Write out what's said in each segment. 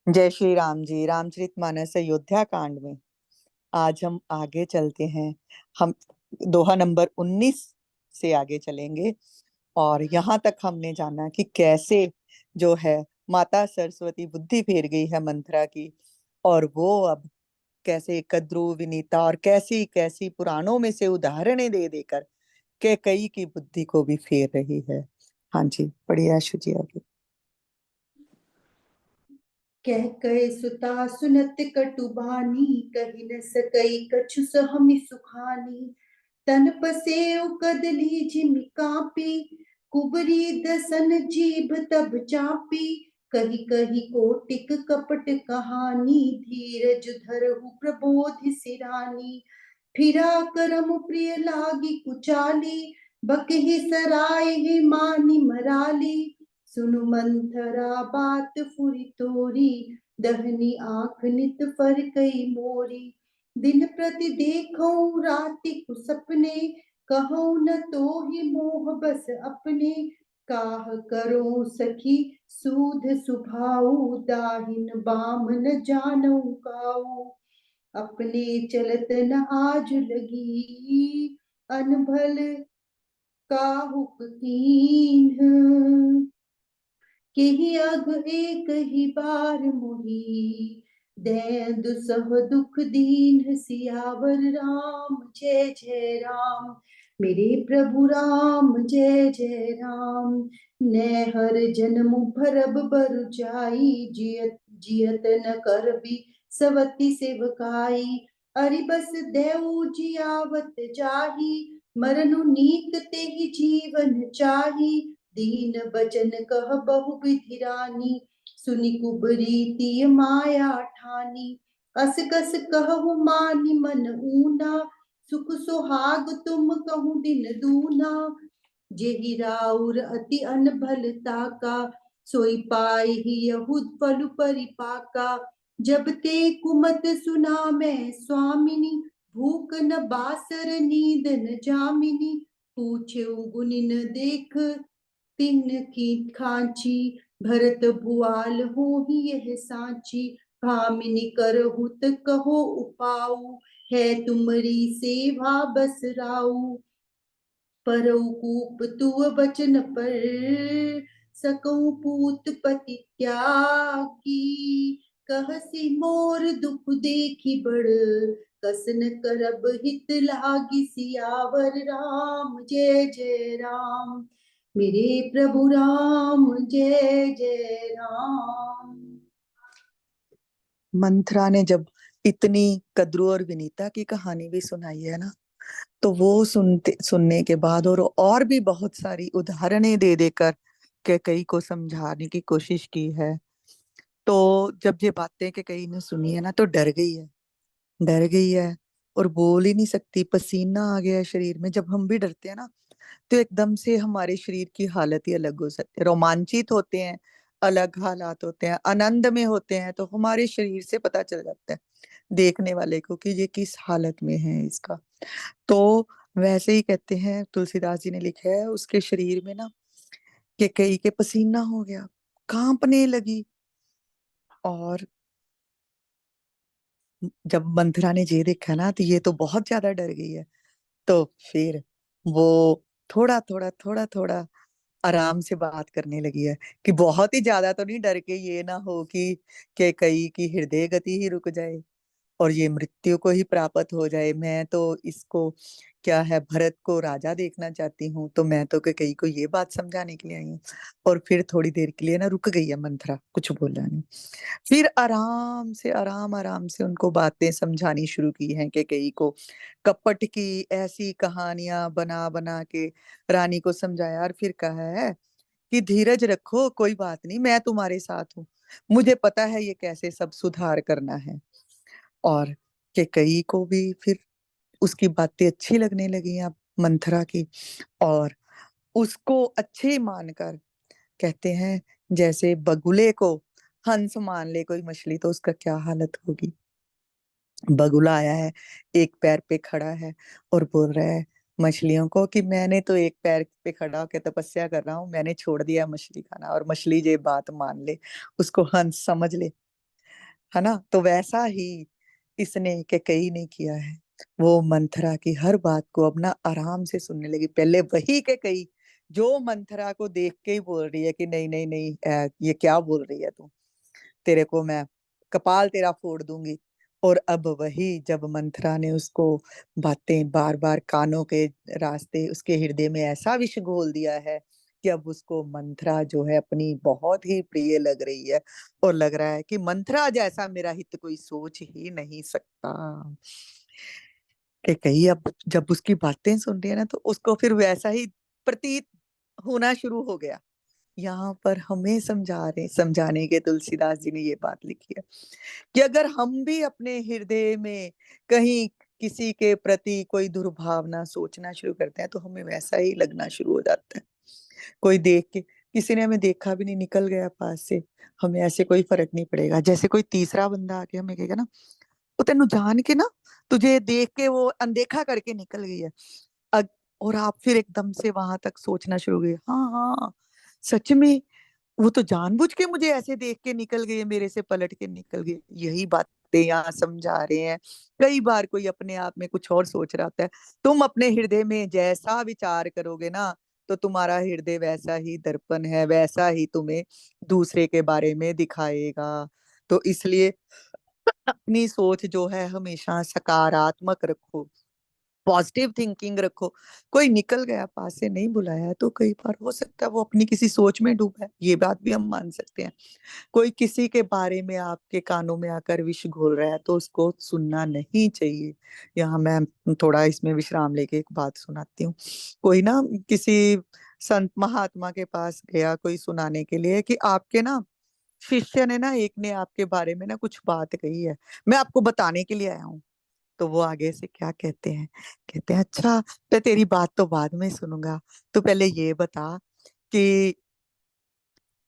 जय श्री राम जी। रामचरितमानस अयोध्या कांड में आज हम आगे चलते हैं। हम दोहा नंबर 19 से आगे चलेंगे। और यहाँ तक हमने जाना कि कैसे जो है माता सरस्वती बुद्धि फेर गई है मंथरा की, और वो अब कैसे कद्रू विनीता और कैसी कैसी पुराणों में से उदाहरणें दे देकर कैकई की बुद्धि को भी फेर रही है। हाँ जी, बढ़िया आशु जी आगे। कह कहे सुता सुनत कटुबानी, कही न सकई कछु सहमि सुखानी। तन पसेउ कदली जिमि कापी, कुबरी दसन जीभ तब चापी। कही कही कोटिक कपट कहानी, धीरज धरहु प्रबोधि सिरानी। फिरा करम प्रिय लागी कुचाली, बकहि सराय हे मानी मराली। सुनु मंथरा बात फुरि तोरी, दहनी आँख नित फर कई मोरी। दिन प्रति देखऊं राति कुसपने, कहूं न तोहि मोह बस अपने। काह करो सखी सूध सुभाऊ, दाहिन बाम न जानऊ काऊ। अपने चलत न आज लगी, अनभल काहुक कीन्ह। केहि अघ एक ही बार मोही, दैन दुसह दुख दीन। सियावर राम जय जय राम, मेरे प्रभु राम जय जय राम। नै हर जन्म भरब बर जाई, जियत जियत न करबी सवती सेवकाई। अरि बस देऊ जियावत जाही, मरनु नीक तेहि जीवन चाही। दीन बचन कह बहु विधि रानी, सुनि कुबरी तिय माया ठानी। अस कस कहु मानि मन ऊना, सुख सुहाग तुम कहूँ दिन दूना। जेहि राउर अति अनभलता का, सोई पाए ही यहूद फल परिपाका। जब ते कुमत सुना मैं स्वामिनी, भूख न बासर नींद न जामिनी। पूछे गुनि न देख तिन की खांची, भरत भुआल हो ही यह सांची। भामिनी करहुत कहो उपाऊ, है तुमरी सेवा बस राऊ। परौ कूप तुअ बचन पर, सकऊं पूत पति त्यागी। कहसी मोर दुख देखी बड़, कसन करब हित लागी। सियावर राम जय जय राम, मेरे प्रभु राम जय जय राम। मंथरा ने जब इतनी कद्रू और विनीता की कहानी भी सुनाई है ना, तो वो सुनने के बाद और भी बहुत सारी उदाहरणें दे देकर कैकई को समझाने की कोशिश की है। तो जब ये बातें कैकई ने सुनी है ना, तो डर गई है, डर गई है और बोल ही नहीं सकती। पसीना आ गया है शरीर में। जब हम भी डरते हैं ना, तो एकदम से हमारे शरीर की हालत ही अलग हो सकती है। रोमांचित होते हैं, अलग हालात होते हैं, आनंद में होते हैं, तो हमारे शरीर से पता चल जाता है देखने वाले को कि ये किस हालत में है इसका। तो वैसे ही कहते हैं, तुलसीदास जी ने लिखा है उसके शरीर में ना कि कई के पसीना हो गया, कांपने लगी। और जब मंथरा ने ये देखा ना, तो ये तो बहुत ज्यादा डर गई है। तो फिर वो थोड़ा थोड़ा आराम से बात करने लगी है कि बहुत ही ज्यादा तो नहीं डर के ये ना हो कि कई की हृदय गति ही रुक जाए और ये मृत्यु को ही प्राप्त हो जाए। मैं तो इसको क्या है, भरत को राजा देखना चाहती हूँ, तो मैं तो कई को ये बात समझाने के लिए आई हूँ। और फिर थोड़ी देर के लिए ना रुक गई है मंथरा, कुछ बोला नहीं। फिर आराम से आराम आराम से उनको बातें समझानी शुरू की हैं कि कई को कपट की ऐसी कहानियां बना बना के रानी को समझाया। और फिर कहा है कि धीरज रखो, कोई बात नहीं, मैं तुम्हारे साथ हूँ, मुझे पता है ये कैसे सब सुधार करना है। और कि कई को भी फिर उसकी बातें अच्छी लगने लगी अब मंथरा की, और उसको अच्छे मानकर कहते हैं जैसे बगुले को हंस मान ले कोई मछली, तो उसका क्या हालत होगी। बगुला आया है, एक पैर पे खड़ा है और बोल रहा है मछलियों को कि मैंने तो एक पैर पे खड़ा होकर तपस्या कर रहा हूँ, मैंने छोड़ दिया मछली खाना, और मछली ये बात मान ले, उसको हंस समझ ले। है ना। तो वैसा ही इसने कैकेयी ने किया है। वो मंथरा की हर बात को अपना आराम से सुनने लगी। पहले वही कैकेयी जो मंथरा को देख के ही बोल रही है कि नहीं नहीं नहीं, ये क्या बोल रही है तू, तेरे को मैं कपाल तेरा फोड़ दूंगी। और अब वही जब मंथरा ने उसको बातें बार बार कानों के रास्ते उसके हृदय में ऐसा विष घोल दिया है कि अब उसको मंथरा जो है अपनी बहुत ही प्रिय लग रही है। और लग रहा है कि मंथरा जैसा मेरा हित कोई सोच ही नहीं सकता। कि कहीं अब जब उसकी बातें सुन रही है ना, तो उसको फिर वैसा ही प्रतीत होना शुरू हो गया। यहाँ पर हमें समझाने के तुलसीदास जी ने ये बात लिखी है कि अगर हम भी अपने हृदय में कहीं किसी के प्रति कोई दुर्भावना सोचना शुरू करते हैं, तो हमें वैसा ही लगना शुरू हो जाता है। कोई देख के, किसी ने हमें देखा भी नहीं, निकल गया पास से, हमें ऐसे कोई फर्क नहीं पड़ेगा। जैसे कोई तीसरा बंदा आके हमें कहेगा ना, वो तेन जान के ना, तुझे देख के वो अनदेखा करके निकल गई है। अग, और आप फिर एकदम से वहां तक सोचना शुरू हो गए, हाँ हाँ, सच में वो तो जानबूझ के मुझे ऐसे देख के निकल गई है, मेरे से पलट के निकल गई। यही बातें यहाँ समझा रहे हैं। कई बार कोई अपने आप में कुछ और सोच रहा होता है, तुम अपने हृदय में जैसा विचार करोगे ना, तो तुम्हारा हृदय वैसा ही दर्पण है, वैसा ही तुम्हें दूसरे के बारे में दिखाएगा। तो इसलिए अपनी सोच जो है हमेशा सकारात्मक रखो, पॉजिटिव थिंकिंग रखो। कोई निकल गया, पास से नहीं बुलाया, तो कई बार हो सकता है वो अपनी किसी सोच में डूबा है, ये बात भी हम मान सकते हैं। कोई किसी के बारे में आपके कानों में आकर विष घोल रहा है, तो उसको सुनना नहीं चाहिए। यहाँ मैं थोड़ा इसमें विश्राम लेके एक बात सुनाती हूँ। कोई ना किसी संत महात्मा के पास गया कोई सुनाने के लिए कि आपके ना शिष्य ने ना, एक ने आपके बारे में ना कुछ बात कही है, मैं आपको बताने के लिए आया हूँ। तो वो आगे से क्या कहते हैं, कहते हैं अच्छा, तो तेरी बात तो बाद में सुनूंगा, तो पहले ये बता कि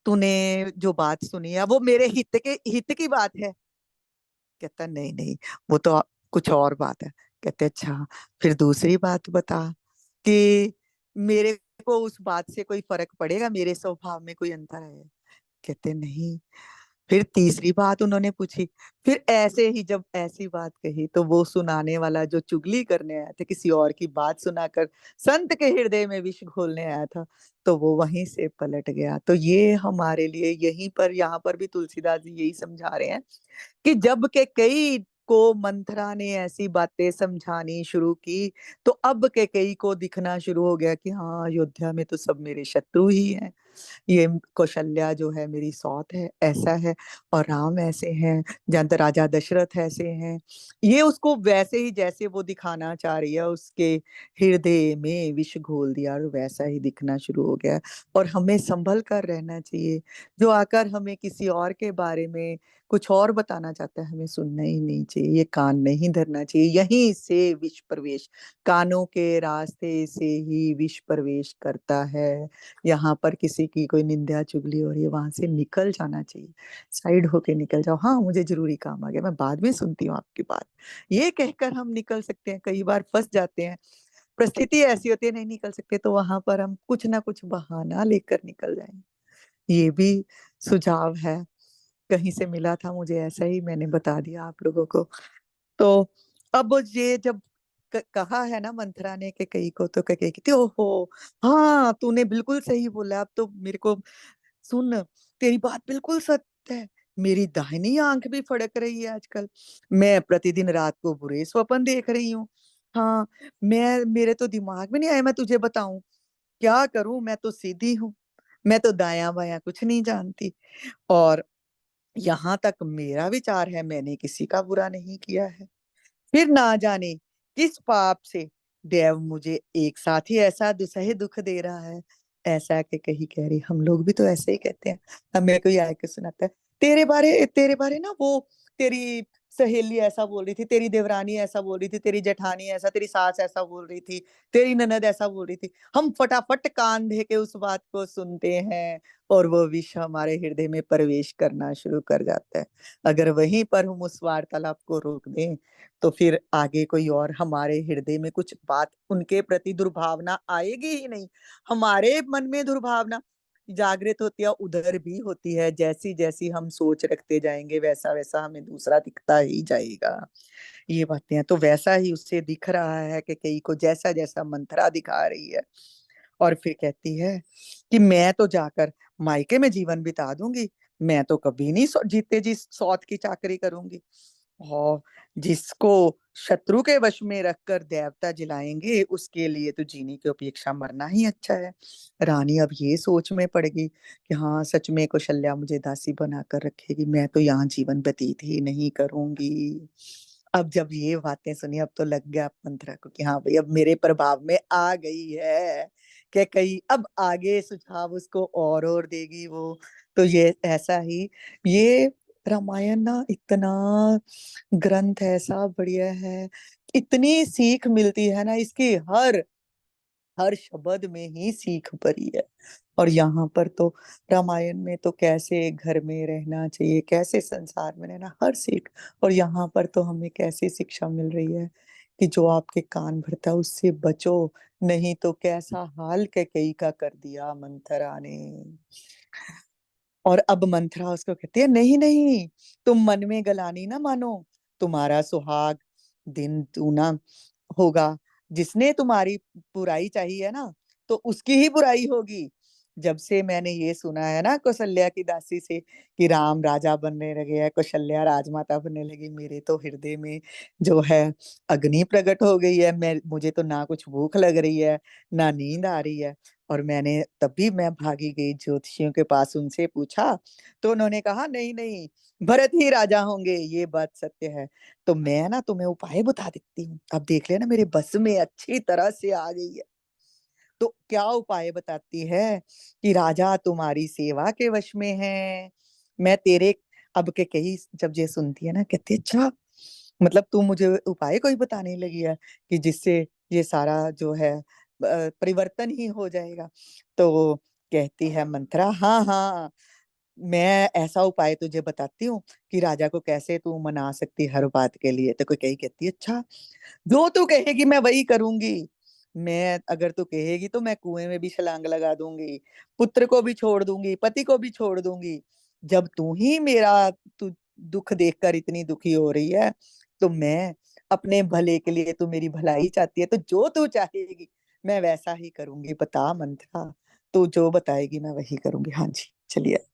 तूने जो बात सुनी है वो मेरे हित की बात है। कहता नहीं नहीं, वो तो कुछ और बात है। कहते अच्छा, फिर दूसरी बात बता कि मेरे को उस बात से कोई फर्क पड़ेगा, मेरे स्वभाव में कोई अंतर है। कहते नहीं। फिर तीसरी बात उन्होंने पूछी। फिर ऐसे ही जब ऐसी बात कही, तो वो सुनाने वाला जो चुगली करने आया था, किसी और की बात सुनाकर संत के हृदय में विष घोलने आया था, तो वो वहीं से पलट गया। तो ये हमारे लिए यहीं पर, यहाँ पर भी तुलसीदास जी यही समझा रहे हैं कि जब के कई को मंथरा ने ऐसी बातें समझानी शुरू की, तो अब के कई को दिखना शुरू हो गया कि हाँ, अयोध्या में तो सब मेरे शत्रु ही हैं। ये कौशल्या जो है मेरी सौत है, ऐसा है, और राम ऐसे हैं, जहाँ राजा दशरथ ऐसे हैं। ये उसको वैसे ही जैसे वो दिखाना चाह रही है, उसके हृदय में विष घोल दिया और वैसा ही दिखना शुरू हो गया। और हमें संभल कर रहना चाहिए। जो आकर हमें किसी और के बारे में कुछ और बताना चाहता है, हमें सुनना ही नहीं चाहिए, ये कान नहीं धरना चाहिए। यहीं से विष प्रवेश, कानों के रास्ते से ही विष प्रवेश करता है। यहाँ पर किसी की कोई निंदा चुगली हो रही है, वहां से निकल जाना चाहिए, साइड होके निकल जाओ। हाँ, मुझे जरूरी काम आ गया, मैं बाद में सुनती हूँ आपकी बात, ये कहकर हम निकल सकते हैं। कई बार फंस जाते हैं, परिस्थिति ऐसी होती है नहीं निकल सकते, तो वहां पर हम कुछ ना कुछ बहाना लेकर निकल जाएंगे। ये भी सुझाव है, कहीं से मिला था मुझे, ऐसा ही मैंने बता दिया आप लोगों को। तो अब ये जब कहा है ना मंथरा ने के कई को, तो कई कहती ओहो, हाँ तूने बिल्कुल सही बोला, अब तो मेरे को सुन, तेरी बात बिल्कुल सत्य है। मेरी दाहिनी आंख भी फड़क रही है आजकल, मैं प्रतिदिन रात को बुरे स्वप्न देख रही हूँ। हाँ, मैं, मेरे तो दिमाग में नहीं आया मैं तुझे बताऊं, क्या करूं, मैं तो सीधी हूँ, मैं तो दायां बायां कुछ नहीं जानती। और यहाँ तक मेरा विचार है, मैंने किसी का बुरा नहीं किया है। फिर ना जाने किस पाप से देव मुझे एक साथ ही ऐसा दुसह दुख दे रहा है। ऐसा के कही कह रही, हम लोग भी तो ऐसे ही कहते हैं। हमें कोई आके सुनाता है, तेरे बारे ना वो तेरी सहेली ऐसा बोल रही थी, तेरी देवरानी ऐसा बोल रही थी, तेरी जेठानी ऐसा, तेरी सास ऐसा बोल रही थी, तेरी ननद ऐसा बोल रही थी। हम फटाफट कान धे के उस बात को सुनते हैं, और वो विष हमारे हृदय में प्रवेश करना शुरू कर जाता है। अगर वहीं पर हम उस वार्तालाप को रोक दें, तो फिर आगे कोई और हमारे हृदय में कुछ बात उनके प्रति दुर्भावना आएगी ही नहीं। हमारे मन में दुर्भावना, जागृत होती है उधर भी होती है। जैसी जैसी हम सोच रखते जाएंगे वैसा वैसा हमें दूसरा दिखता ही जाएगा। ये बातें हैं। तो वैसा ही उससे दिख रहा है कि कई को जैसा जैसा मंथरा दिखा रही है। और फिर कहती है कि मैं तो जाकर मायके में जीवन बिता दूंगी, मैं तो कभी नहीं जीते जी सौत की चाकरी करूंगी। और जिसको शत्रु के वश में रखकर देवता जिलाएंगे उसके लिए तो जीने की अपेक्षा मरना ही अच्छा है। रानी अब ये सोच में पड़ गई कि हाँ सच में कौशल्या मुझे दासी बनाकर रखेगी, मैं तो यहाँ जीवन व्यतीत ही नहीं करूंगी। अब जब ये बातें सुनी अब तो लग गया मंत्रा को कि हाँ भाई अब मेरे प्रभाव में आ गई है, कि कहीं अब आगे सुझाव उसको और देगी वो। तो ये ऐसा ही, ये रामायण ना इतना ग्रंथ ऐसा बढ़िया है, इतनी सीख मिलती है ना इसकी, हर हर शब्द में ही सीख भरी है। और यहाँ पर तो रामायण में तो कैसे घर में रहना चाहिए, कैसे संसार में रहना, हर सीख। और यहाँ पर तो हमें कैसी शिक्षा मिल रही है कि जो आपके कान भरता है उससे बचो, नहीं तो कैसा हाल कैकई का कर दिया मंथरा ने। और अब मंथरा उसको कहती है नहीं नहीं, तुम मन में गलानी ना मानो, तुम्हारा सुहाग दिन दूना होगा। जिसने तुम्हारी बुराई चाहिए ना तो उसकी ही बुराई होगी। जब से मैंने ये सुना है ना कौशल्या की दासी से कि राम राजा बनने लगे हैं, कौशल्या राजमाता बनने लगी, मेरे तो हृदय में जो है अग्नि प्रकट हो गई है। मैं मुझे तो ना कुछ भूख लग रही है ना नींद आ रही है। और मैंने तभी मैं भागी गई ज्योतिषियों के पास, उनसे पूछा तो उन्होंने कहा नहीं नहीं, भरत ही राजा होंगे, ये बात सत्य है। तो मैं ना तुम्हें उपाय बता देती हूँ, अब देख लेना मेरे बस में अच्छी तरह से आ गई है। तो क्या उपाय बताती है कि राजा तुम्हारी सेवा के वश में है, मैं तेरे। अब के कही जब ये सुनती है ना कहती है अच्छा, मतलब तू मुझे उपाय कोई बताने लगी है कि जिससे ये सारा जो है परिवर्तन ही हो जाएगा। तो कहती है मंत्रा हाँ हाँ, मैं ऐसा उपाय तुझे बताती हूँ कि राजा को कैसे तू मना सकती हर बात के लिए। तो कोई कही कहती है अच्छा, जो तू कहेगी मैं वही करूंगी। मैं अगर तू कहेगी तो मैं कुएं में भी छलांग लगा दूंगी, पुत्र को भी छोड़ दूंगी, पति को भी छोड़ दूंगी। जब तू ही मेरा तू दुख देखकर इतनी दुखी हो रही है तो मैं अपने भले के लिए, तू मेरी भलाई चाहती है तो जो तू चाहेगी मैं वैसा ही करूंगी। बता मंत्रा, तू जो बताएगी मैं वही करूंगी। हाँ जी चलिए।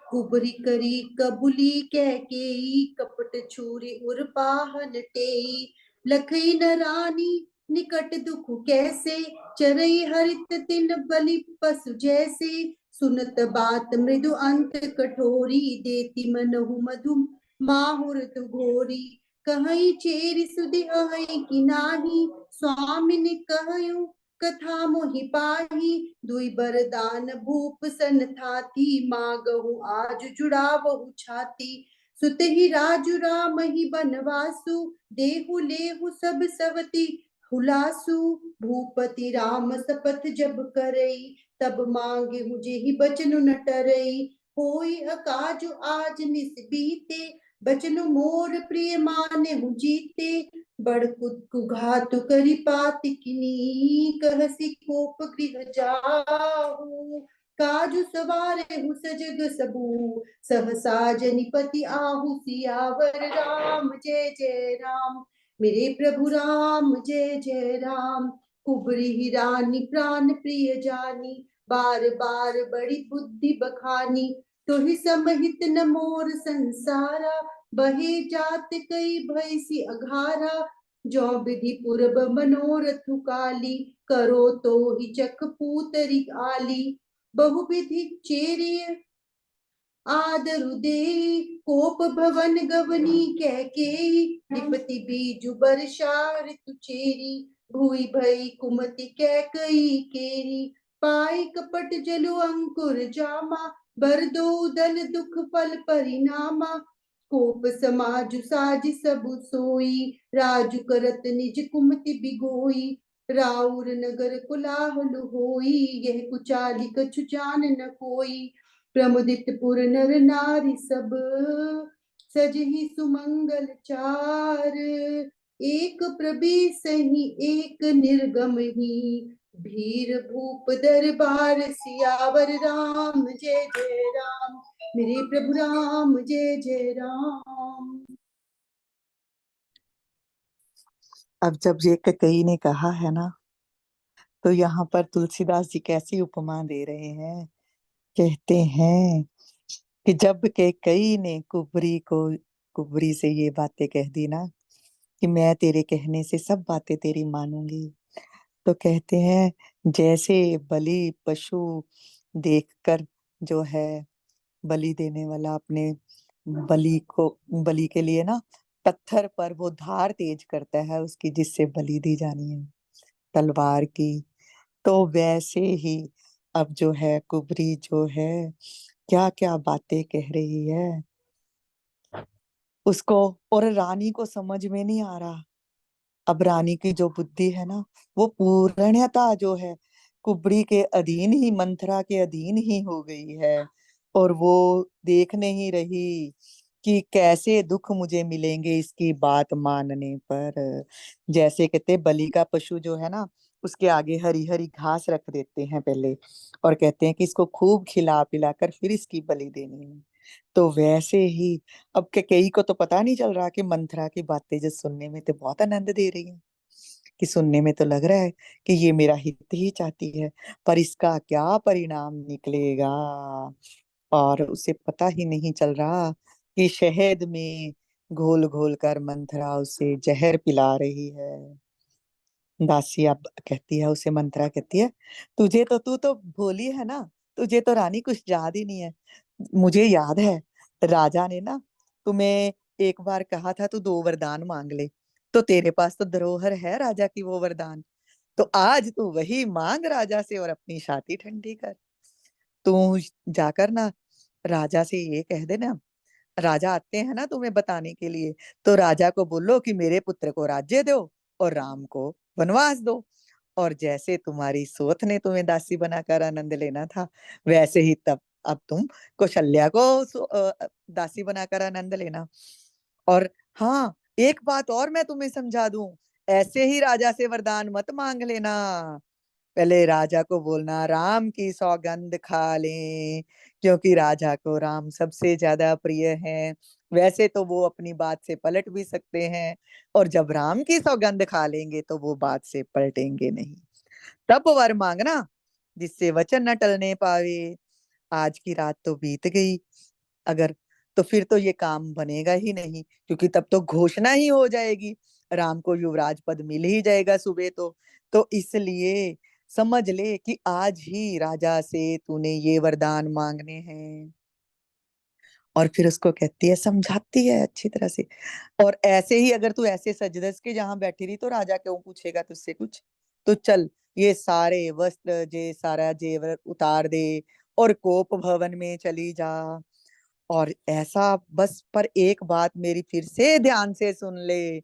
कुबरी करी कबुली कह केई, कपट छूरी उर पाहन टेई। लखई न रानी निकट दुख कैसे, चरई हरित तिन बलि पशु जैसे। सुनत बात मृदु अंत कठोरी, देती मनहु मधु माहुर तु घोरी। कहीं चेरि सुधि अहै कि नाही, स्वामिन कहयूं कथा मोहि पाही। दुई बरदान भूप सन थाती, मागहु आज जुड़ावहु छाती। सुत ही राजु राम ही बनवासु, देहु लेहु सब सवती हुलासु। भूपति राम शपथ जब करई, तब मांगे जेहि बचनु न टरई। होई अकाजु आज निस बीते, बचनु मोर प्रिय माने जीते। बड़ कुघातु करी पाति किनी, कहसी कोप गृह जाहू। काजु सवारे हु सजग सबू, सहसा जनिपति आहु। सियावर राम जय जय राम, मेरे प्रभु राम जय जय राम। कुबरी ही रानी प्राण प्रिय जानी, बार बार बड़ी बुद्धि बखानी। तुहि समहित न मोर संसारा, बहे जात कई भयसी अघारा। जो विधि पूर्व मनोरथ काली, करो तो ही चक पूतरी आली। बहुविधि चेरिय आदरु दे, कोप भवन गवनी कह के। निपति बीजु बरषा ऋतु चेरी, भूई भई कुमति कै कई केरी। पाई कपट जलु अंकुर जामा, बर दो दल दुख फल परिणामा। कोप समाजु साज सबु सोई, राजु करत निज कुमति बिगोई। राउर नगर कुलाहल होई, यह कुचाली कछु जान न कोई। प्रमुदित पुर नर नारी सब, सजहि सुमंगल चार। एक प्रवेश ही एक निर्गम ही, भीर भूप दरबार सियावर राम जय जय राम, मेरे प्रभु राम जय जय राम। अब जब ये कैकेयी ने कहा है ना, तो यहाँ पर तुलसीदास जी कैसी उपमा दे रहे हैं। कहते हैं कि जब कैकेयी ने कुबरी से ये बातें कह दी ना, कि मैं तेरे कहने से सब बातें तेरी मानूंगी, तो कहते हैं जैसे बलि पशु देखकर जो है बलि देने वाला अपने बलि के लिए ना पत्थर पर वो धार तेज करता है उसकी, जिससे बलि दी जानी है, तलवार की। तो वैसे ही अब जो है कुबरी जो है क्या क्या बातें कह रही है उसको, और रानी को समझ में नहीं आ रहा। अब रानी की जो बुद्धि है ना, वो पूर्णतः जो है कुबड़ी के अधीन ही, मंथरा के अधीन ही हो गई है। और वो देख नहीं रही कि कैसे दुख मुझे मिलेंगे इसकी बात मानने पर। जैसे कहते बलि का पशु जो है ना, उसके आगे हरी हरी घास रख देते हैं पहले, और कहते हैं कि इसको खूब खिला पिला कर फिर इसकी बलि देनी है। तो वैसे ही अब कैकेयी को तो पता नहीं चल रहा कि मंथरा की बातें जो सुनने में तो बहुत आनंद दे रही है, कि सुनने में तो लग रहा है कि ये मेरा हित ही चाहती है, पर इसका क्या परिणाम निकलेगा। और उसे पता ही नहीं चल रहा कि शहद में घोल घोल कर मंथरा उसे जहर पिला रही है। दासी अब कहती है उसे, मंत्रा कहती है तू तो भोली है ना, तुझे तो रानी कुछ याद ही नहीं है। मुझे याद है राजा ने ना तुम्हें एक बार कहा था तू 2 वरदान मांग ले, तो तेरे पास तो धरोहर है राजा की वो वरदान, तो आज तू वही मांग राजा से और अपनी छाती ठंडी कर। तू जाकर ना राजा से ये कह देना, राजा आते हैं ना तुम्हें बताने के लिए, तो राजा को बोलो कि मेरे पुत्र को राज्य दो और राम को वनवास दो। और जैसे तुम्हारी सोच ने तुम्हें दासी बनाकर आनंद लेना था, वैसे ही तब अब तुम कौशल्या को दासी बनाकर आनंद लेना। और हाँ, एक बात और मैं तुम्हें समझा दूं, ऐसे ही राजा से वरदान मत मांग लेना। पहले राजा को बोलना राम की सौगंध खा लें, क्योंकि राजा को राम सबसे ज्यादा प्रिय है। वैसे तो वो अपनी बात से पलट भी सकते हैं, और जब राम की सौगंध खा लेंगे तो वो बात से पलटेंगे नहीं। तब वर मांगना जिससे वचन न टलने पावे। आज की रात तो बीत गई अगर, तो फिर तो ये काम बनेगा ही नहीं, क्योंकि तब तो घोषणा ही हो जाएगी, राम को युवराज पद मिल ही जाएगा सुबह तो इसलिए समझ ले कि आज ही राजा से तूने ये वरदान मांगने हैं। और फिर उसको कहती है, समझाती है अच्छी तरह से, और ऐसे ही अगर तू ऐसे सज धज के जहां बैठी रही तो राजा क्यों पूछेगा तुझसे कुछ। तो चल, ये सारे वस्त्र जे सारा जेवर उतार दे और कोप भवन में चली जा। और ऐसा बस, पर एक बात मेरी फिर से ध्यान से सुन ले,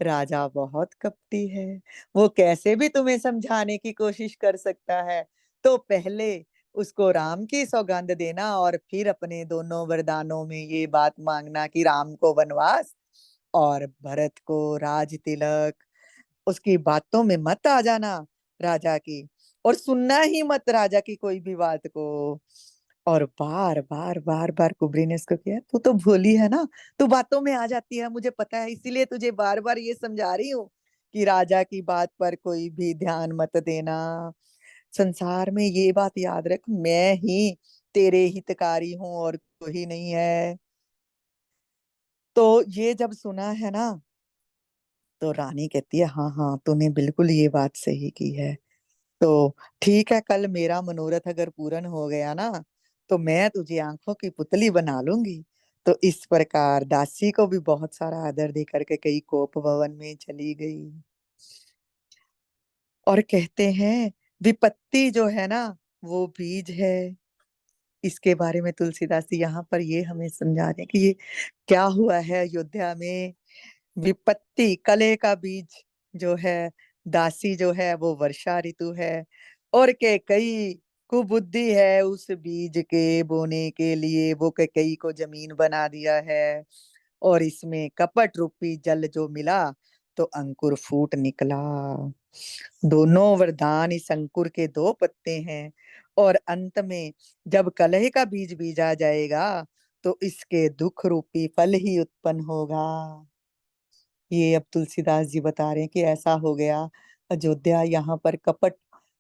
राजा बहुत कपटी है, वो कैसे भी तुम्हें समझाने की कोशिश कर सकता है। तो पहले उसको राम की सौगंध देना और फिर अपने दोनों वरदानों में ये बात मांगना कि राम को वनवास और भरत को राज तिलक। उसकी बातों में मत आ जाना राजा की, और सुनना ही मत राजा की कोई भी बात को। और बार बार कुबरी ने इसको किया, तू तो भोली है ना, तू बातों में आ जाती है, मुझे पता है, इसीलिए तुझे बार बार ये समझा रही हूँ कि राजा की बात पर कोई भी ध्यान मत देना। संसार में ये बात याद रख, मैं ही तेरे हितकारी हूँ और कोई नहीं है। तो ये जब सुना है ना, तो रानी कहती है हाँ हाँ तूने बिल्कुल ये बात सही की है। तो ठीक है, कल मेरा मनोरथ अगर पूर्ण हो गया ना, तो मैं तुझे आंखों की पुतली बना लूंगी। तो इस प्रकार दासी को भी बहुत सारा आदर दे करके कई कोप भवन में चली गई। और कहते हैं विपत्ति जो है ना, वो बीज है। इसके बारे में तुलसीदास जी यहाँ पर ये हमें समझा रहे हैं कि ये क्या हुआ है अयोध्या में। विपत्ति कले का बीज जो है, दासी जो है वो वर्षा ऋतु है, और कैकई कुबुद्धि है उस बीज के बोने के लिए, वो कैकई को जमीन बना दिया है। और इसमें कपट रूपी जल जो मिला, तो अंकुर फूट निकला। दोनों वरदान इस अंकुर के दो पत्ते हैं, और अंत में जब कलह का बीज बीजा जाएगा तो इसके दुख रूपी फल ही उत्पन्न होगा। ये अब तुलसीदास जी बता रहे हैं कि ऐसा हो गया अयोध्या। यहाँ पर कपट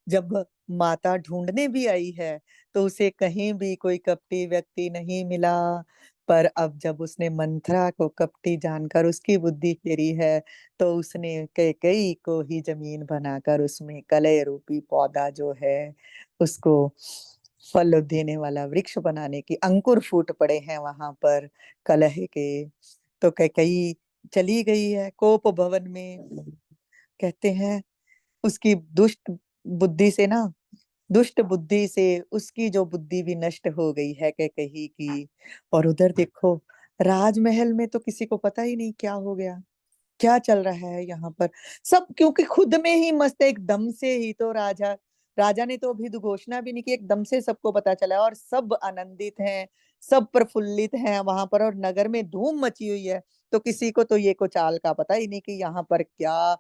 जब माता ढूंढने भी आई है तो उसे कहीं भी कोई कपटी व्यक्ति नहीं मिला। पर अब जब उसने मंथरा को कपटी जानकर उसकी बुद्धि फेरी है तो उसने कैकई को ही जमीन बनाकर उसमें कलह रूपी पौधा जो है उसको फल देने वाला वृक्ष बनाने की अंकुर फूट पड़े हैं वहां पर कलह के। तो कैकई चली गई है कोप भवन में। कहते हैं उसकी दुष्ट बुद्धि से ना, दुष्ट बुद्धि से उसकी जो बुद्धि भी नष्ट हो गई है कैकई की। और उधर देखो राजमहल में तो किसी को पता ही नहीं क्या हो गया, क्या चल रहा है यहाँ पर। सब क्योंकि खुद में ही मस्त है, एकदम से ही तो राजा राजा ने तो अभी घोषणा भी नहीं की, एकदम से सबको पता चला और सब आनंदित हैं, सब प्रफुल्लित हैं वहां पर, और नगर में धूम मची हुई है। तो किसी को तो ये को चाल का पता ही नहीं कि यहाँ पर क्या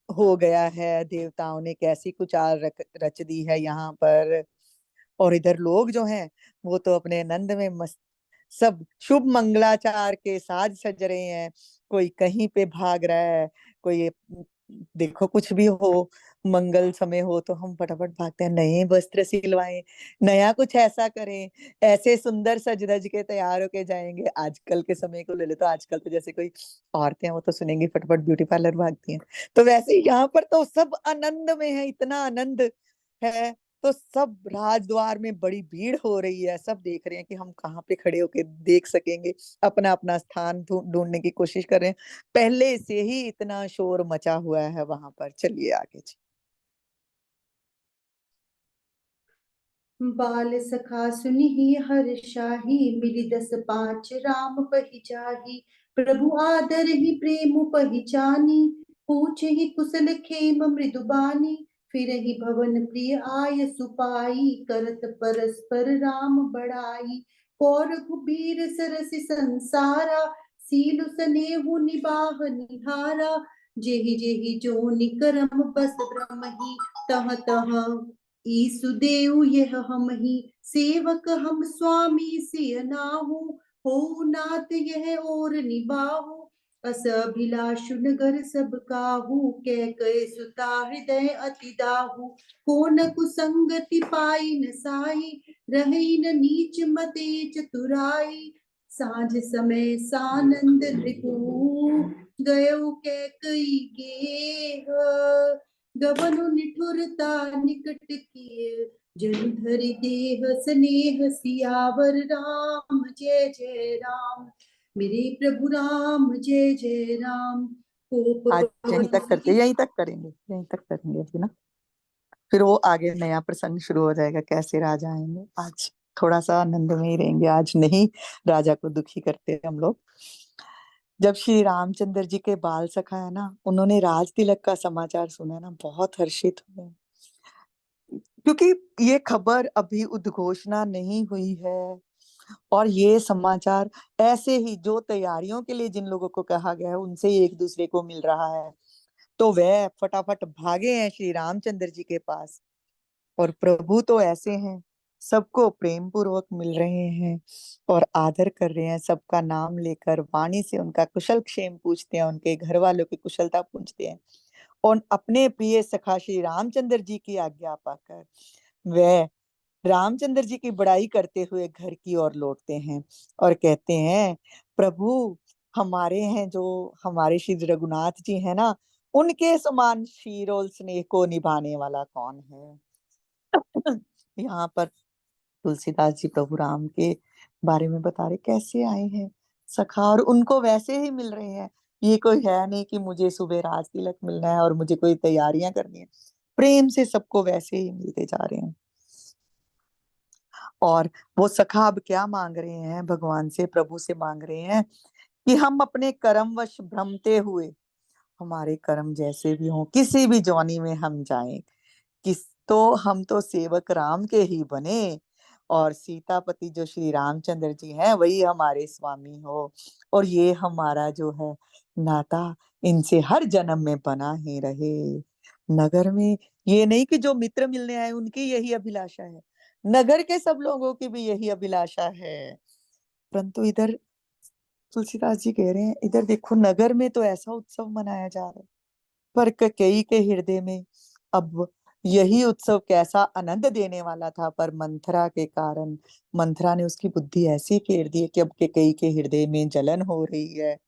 हो गया है, देवताओं ने कैसी कुचाल रच दी है यहाँ पर। और इधर लोग जो हैं वो तो अपने आनंद में मस्त, सब शुभ मंगलाचार के साज सज रहे हैं। कोई कहीं पे भाग रहा है, कोई देखो कुछ भी हो, मंगल समय हो तो हम फटाफट भागते हैं, नए वस्त्र सिलवाएं, नया कुछ ऐसा करें, ऐसे सुंदर सज धज के तैयार होके जाएंगे। आजकल के समय को ले ले तो आजकल तो जैसे कोई औरतें हैं वो तो सुनेंगी फटाफट ब्यूटी पार्लर भागती हैं। तो वैसे ही यहाँ पर तो सब आनंद में है, इतना आनंद है। तो सब राजद्वार में बड़ी भीड़ हो रही है, सब देख रहे हैं कि हम कहाँ पे खड़े होके देख सकेंगे, अपना अपना स्थान ढूंढने की कोशिश कर रहे हैं। पहले से ही इतना शोर मचा हुआ है वहां पर। चलिए आगे जी। बाल सखा सुनिहि हर्षाहि, मिली दस पाँच राम पहिजाहि। प्रभु आदर ही प्रेम पहिचानी, पूछे ही कुशल खेम मृदुबानी। फिर ही भवन प्रिय आय सुपाई, करत परस्पर राम बड़ाई। कौर कुबीर सरस संसारा, सीलु सनेहु निबाह निहारा। जेहि जेहि जो निकरम बस ब्रह्महि, तह तह ईसुदेव यह हम ही। सेवक हम स्वामी सिय नाहु, हो नाथ यह और निबाहु। अस अभिलाषु नगर सब काहू, कह कहे सुता हृदय अति दाहू। को न कुसंगति पाई न साई, रही न नीच मते चतुराई। सांझ समय सानंद रिपु, गयो कैकई गेह। गबनु निठुरता निकट किए, जन धरि देह स्नेह सियावर राम जय जय राम। मेरे प्रभु राम जय जय राम। कोप आज यहीं बन तक करते, सिधि, यहीं तक करेंगे, यहीं तक करेंगे अभी ना। फिर वो आगे नया प्रसंग शुरू हो जाएगा, कैसे राजा आएंगे। आज थोड़ा सा आनंद में ही रहेंगे, आज नहीं राजा को दुखी करते हम लोग। जब श्री रामचंद्र जी के बाल सखा है ना, उन्होंने राज तिलक का समाचार सुना ना, बहुत हर्षित हुए। क्योंकि ये खबर अभी उद्घोषणा नहीं हुई है, और ये समाचार ऐसे ही जो तैयारियों के लिए जिन लोगों को कहा गया है उनसे ही एक दूसरे को मिल रहा है। तो वह फटाफट भागे हैं श्री रामचंद्र जी के पास। और प्रभु तो ऐसे हैं, सबको प्रेम पूर्वक मिल रहे हैं और आदर कर रहे हैं, सबका नाम लेकर वाणी से उनका कुशल क्षेम पूछते हैं, उनके घर वालों की कुशलता पूछते हैं। और अपने प्रिय सखा श्री रामचंद्र जी की आज्ञा पाकर वह रामचंद्र जी की बड़ाई करते हुए घर की ओर लौटते हैं और कहते हैं, प्रभु हमारे हैं जो हमारे श्री रघुनाथ जी हैं ना, उनके समान शीर और स्नेह को निभाने वाला कौन है। यहाँ पर तुलसीदास जी प्रभु राम के बारे में बता रहे कैसे आए हैं सखा, और उनको वैसे ही मिल रहे हैं। ये कोई है नहीं कि मुझे सुबह राज तिलक मिलना है और मुझे कोई तैयारियां करनी है, प्रेम से सबको वैसे ही मिलते जा रहे हैं। और वो सखा अब क्या मांग रहे हैं, भगवान से प्रभु से मांग रहे हैं कि हम अपने कर्मवश भ्रमते हुए, हमारे कर्म जैसे भी हों, किसी भी जौनी में हम जाएं, किस तो हम तो सेवक राम के ही बने, और सीतापति जो श्री रामचंद्र जी हैं वही हमारे स्वामी हो। और ये हमारा जो है नाता, इनसे हर जन्म में बना ही रहे। नगर में ये नहीं कि जो मित्र मिलने आए उनकी यही अभिलाषा है, नगर के सब लोगों की भी यही अभिलाषा है। परंतु इधर तुलसीदास जी कह रहे हैं, इधर देखो नगर में तो ऐसा उत्सव मनाया जा रहा है, पर कैकेयी के हृदय में अब यही उत्सव कैसा आनंद देने वाला था, पर मंथरा के कारण मंथरा ने उसकी बुद्धि ऐसी फेर दी है कि अब कैकेयी के हृदय में जलन हो रही है।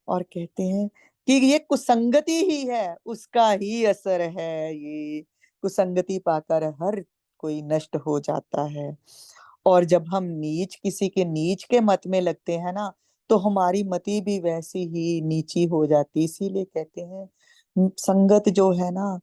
और कहते हैं कि ये कुसंगति ही है, उसका ही असर है, ये कुसंगति पाकर हर कोई नष्ट हो जाता है। और जब हम नीच किसी के नीच के मत में लगते हैं ना, तो हमारी मति भी वैसी ही नीची हो जाती। इसीलिए कहते हैं संगत जो है ना,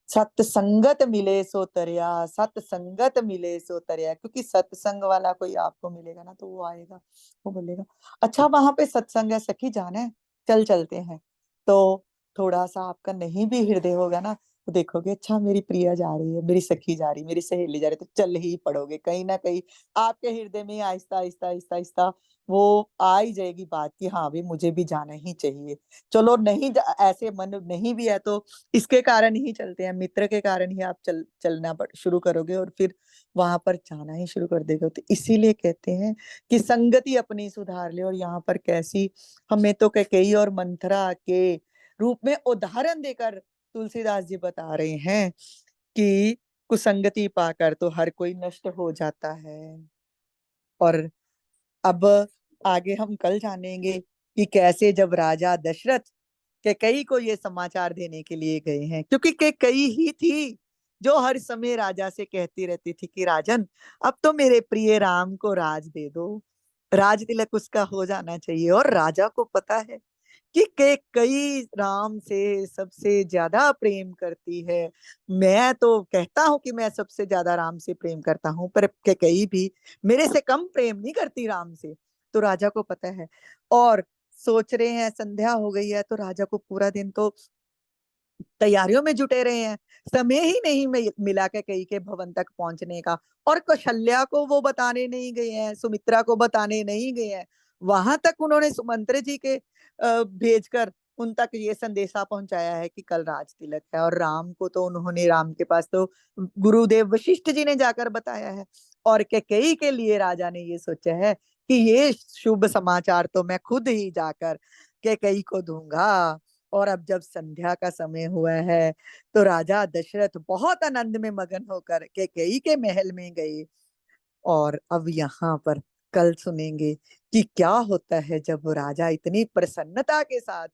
सत्संगत मिले सो तरया, सत्संगत मिले सो तरया। क्योंकि सत्संग वाला कोई आपको मिलेगा ना, तो वो आएगा, वो बोलेगा अच्छा वहां पे सत्संग है सखी, जाना है, चल चलते हैं। तो थोड़ा सा आपका नहीं भी हृदय होगा ना, तो देखोगे अच्छा मेरी प्रिया जा रही है, मेरी सखी जा रही है, मेरी सहेली जा रही है, तो चल ही पड़ोगे। कहीं ना कहीं आपके हृदय में आहिस्ता आहिस्ता आहिस्ता आहिस्ता वो आ ही जाएगी बात कि हाँ भी मुझे भी जाना ही चाहिए। चलो नहीं ऐसे मन नहीं भी है तो इसके कारण ही चलते हैं, मित्र के कारण ही आप चलना शुरू करोगे और फिर वहां पर जाना ही शुरू कर देगा। तो इसीलिए कहते हैं कि संगति अपनी सुधार ले। और यहाँ पर कैसी हमें तो कैकेयी और मंथरा के रूप में उदाहरण देकर तुलसीदास जी बता रहे हैं कि कुसंगति पाकर तो हर कोई नष्ट हो जाता है। और अब आगे हम कल जानेंगे कि कैसे जब राजा दशरथ कैकेयी को ये समाचार देने के लिए गए हैं, क्योंकि कैकेयी ही थी जो हर समय राजा से कहती रहती थी कि राजन अब तो मेरे प्रिय राम को राज दे दो, राज तिलक उसका हो जाना चाहिए। और राजा को पता है कि कैकेयी राम से सबसे ज्यादा प्रेम करती है। मैं तो कहता हूं कि मैं सबसे ज्यादा राम से प्रेम करता हूं, पर कैकेयी भी मेरे से कम प्रेम नहीं करती राम से। तो राजा को पता है और सोच रहे हैं, संध्या हो गई है, तो राजा को पूरा दिन तो तैयारियों में जुटे रहे हैं, समय ही नहीं मिला कैकेयी के भवन तक पहुंचने का। और कौशल्या को वो बताने नहीं गए हैं, सुमित्रा को बताने नहीं गए हैं, वहां तक उन्होंने सुमंत्र जी के भेजकर उन तक ये संदेशा पहुंचाया है कि कल राज तिलक है। और राम को तो उन्होंने, राम के पास तो गुरुदेव वशिष्ठ जी ने जाकर बताया है। और कैकेयी के लिए राजा ने ये सोचा है कि ये शुभ समाचार तो मैं खुद ही जाकर कैकेयी को दूंगा। और अब जब संध्या का समय हुआ है, तो राजा दशरथ बहुत आनंद में मगन होकर कैकेयी के महल में गए। और अब यहाँ पर कल सुनेंगे कि क्या होता है जब वो राजा इतनी प्रसन्नता के साथ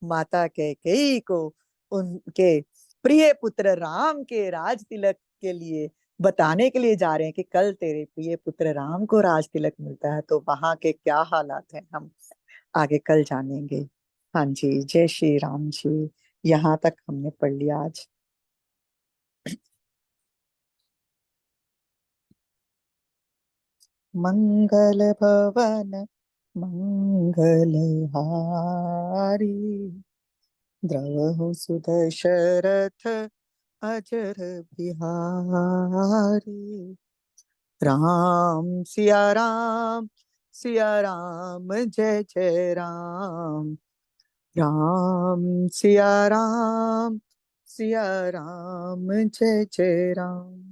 माता कैकेयी को उनके प्रिय पुत्र राम के राज तिलक के लिए बताने के लिए जा रहे हैं कि कल तेरे प्रिय पुत्र राम को राज तिलक मिलता है। तो वहां के क्या हालात हैं हम आगे कल जानेंगे। हाँ जी, जय श्री राम जी। यहाँ तक हमने पढ़ लिया आज। मंगल भवन मंगल हारी, द्रवहु सुदशरथ अजर बिहारी। राम सिया राम जय जय राम, राम सिया राम जय जय राम।